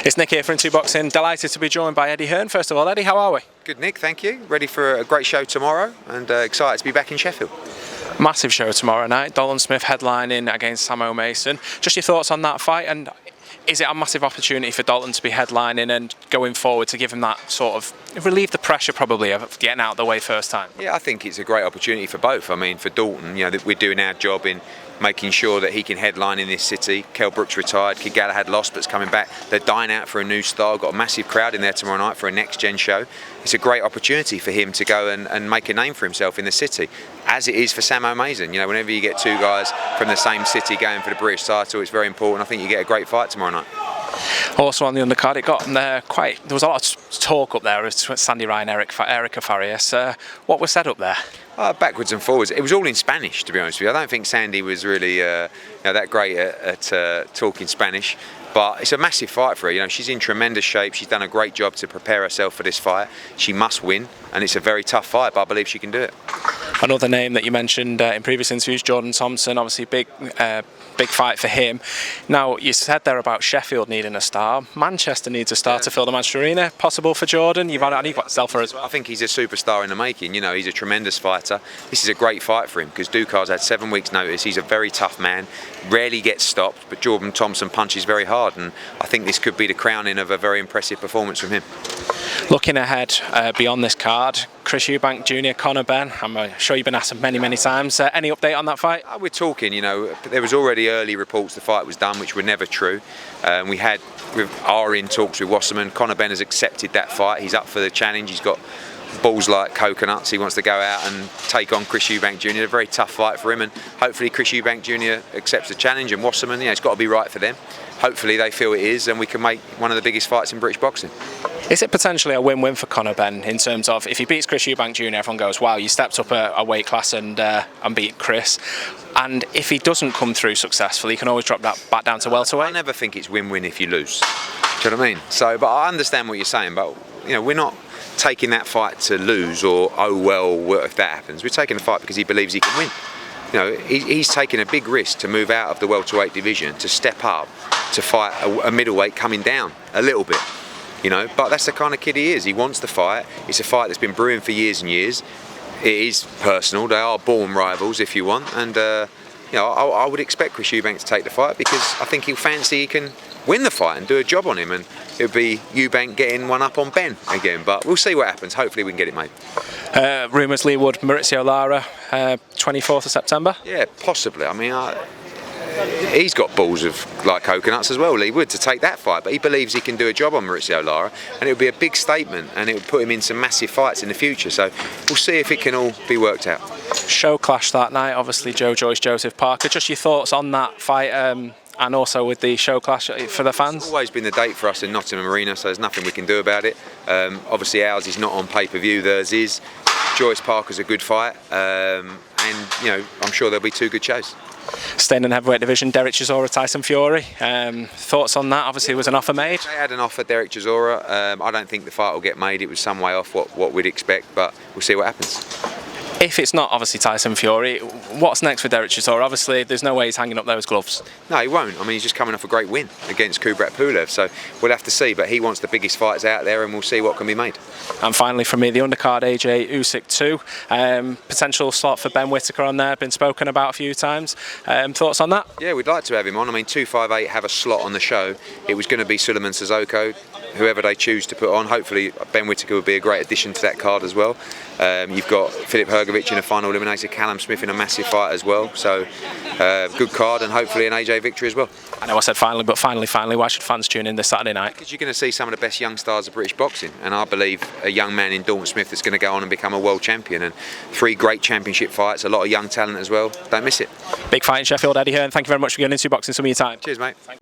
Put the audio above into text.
It's Nick here for Into Boxing. Delighted to be joined by Eddie Hearn. First of all, Eddie, how are we? Good, Nick, thank you. Ready for a great show tomorrow and excited to be back in Sheffield. Massive show tomorrow night. Dalton Smith headlining against Sam Omaison. Just your thoughts on that fight, and is it a massive opportunity for Dalton to be headlining and going forward to give him that sort of relieve the pressure probably of getting out of the way first time? Yeah, I think it's a great opportunity for both. I mean, for Dalton, you know, that we're doing our job in making sure that he can headline in this city. Kell Brook's retired, Kid Galahad lost but's coming back. They're dying out for a new star. Got a massive crowd in there tomorrow night for a next gen show. It's a great opportunity for him to go and make a name for himself in the city, as it is for Sam Omaison. You know, whenever you get two guys from the same city going for the British title, it's very important. I think you get a great fight tomorrow night. Also on the undercard, it got there was a lot of talk up there as Sandy Ryan, Erica Farias. What was said up there? Backwards and forwards. It was all in Spanish, to be honest with you. I don't think Sandy was really that great at talking Spanish. But it's a massive fight for her. You know, she's in tremendous shape. She's done a great job to prepare herself for this fight. She must win, and it's a very tough fight, but I believe she can do it. Another name that you mentioned in previous interviews, Jordan Thompson, obviously big fight for him. Now, you said there about Sheffield needing a star. Manchester needs a star to fill the Manchester Arena. Possible for Jordan? You've got Zelfer as well. I think he's a superstar in the making. You know, he's a tremendous fighter. This is a great fight for him because Dukar's had 7 weeks' notice. He's a very tough man, rarely gets stopped, but Jordan Thompson punches very hard, and I think this could be the crowning of a very impressive performance from him. Looking ahead beyond this card, Eubank Jr, Conor Benn. I'm sure you've been asked many times. Any update on that fight? We're talking, you know, there was already early reports the fight was done, which were never true. We are in talks with Wasserman. Conor Benn has accepted that fight. He's up for the challenge. He's got balls like coconuts. He wants to go out and take on Eubank Jr. A very tough fight for him, and hopefully Eubank Jr accepts the challenge, and Wasserman, you know, it's got to be right for them. Hopefully they feel it is, and we can make one of the biggest fights in British boxing. Is it potentially a win-win for Conor Benn in terms of if he beats Eubank Jr, everyone goes, wow, you stepped up a weight class and beat Chris, and if he doesn't come through successfully, he can always drop that back down to welterweight? I never think it's win-win if you lose. Do you know what I mean? So, but I understand what you're saying, but you know, we're not taking that fight to lose or, oh well, if that happens. We're taking the fight because he believes he can win. You know, he's taken a big risk to move out of the welterweight division, to step up, to fight a middleweight coming down a little bit. You know, but that's the kind of kid he is. He wants to fight. It's a fight that's been brewing for years and years. It is personal. They are born rivals, if you want. And you know, I would expect Eubank to take the fight because I think he'll fancy he can win the fight and do a job on him, and it would be Eubank getting one up on Benn again. But we'll see what happens. Hopefully we can get it made. Rumours Leigh Wood, Maurizio Lara, 24th of September? Yeah, possibly. I mean, he's got balls of like coconuts as well, Leigh Wood, to take that fight, but he believes he can do a job on Maurizio Lara, and it would be a big statement, and it would put him in some massive fights in the future. So we'll see if it can all be worked out. Show clash that night, obviously Joyce, Joseph Parker. Just your thoughts on that fight, and also with the show clash for the fans? It's always been the date for us in Nottingham Arena, so there's nothing we can do about it. Obviously ours is not on pay-per-view, theirs is. Joyce Parker's a good fight, and you know, I'm sure there'll be two good shows. Staying in the heavyweight division, Derek Chisora, Tyson Fury. Thoughts on that? Obviously, was an offer made. They had an offer, Derek Chisora. I don't think the fight will get made. It was some way off what we'd expect, but we'll see what happens. If it's not obviously Tyson Fury, what's next for Derek Chisora? Obviously, there's no way he's hanging up those gloves. No, he won't. I mean, he's just coming off a great win against Kubrat Pulev, so we'll have to see. But he wants the biggest fights out there, and we'll see what can be made. And finally, from me, the undercard AJ Usyk 2. Potential slot for Ben Whittaker on there, been spoken about a few times. Thoughts on that? Yeah, we'd like to have him on. I mean, 258 have a slot on the show. It was going to be Suleiman Sissoko, whoever they choose to put on. Hopefully, Ben Whittaker would be a great addition to that card as well. You've got Filip Hrgovic in a final eliminator, Callum Smith in a massive fight as well. So, good card, and hopefully an AJ victory as well. I know I said finally, but finally, why should fans tune in this Saturday night? Because you're going to see some of the best young stars of British boxing, and I believe a young man in Dalton Smith that's going to go on and become a world champion, and 3 great championship fights, a lot of young talent as well. Don't miss it. Big fight in Sheffield, Eddie Hearn. Thank you very much for going into boxing some of your time. Cheers, mate. Thank you.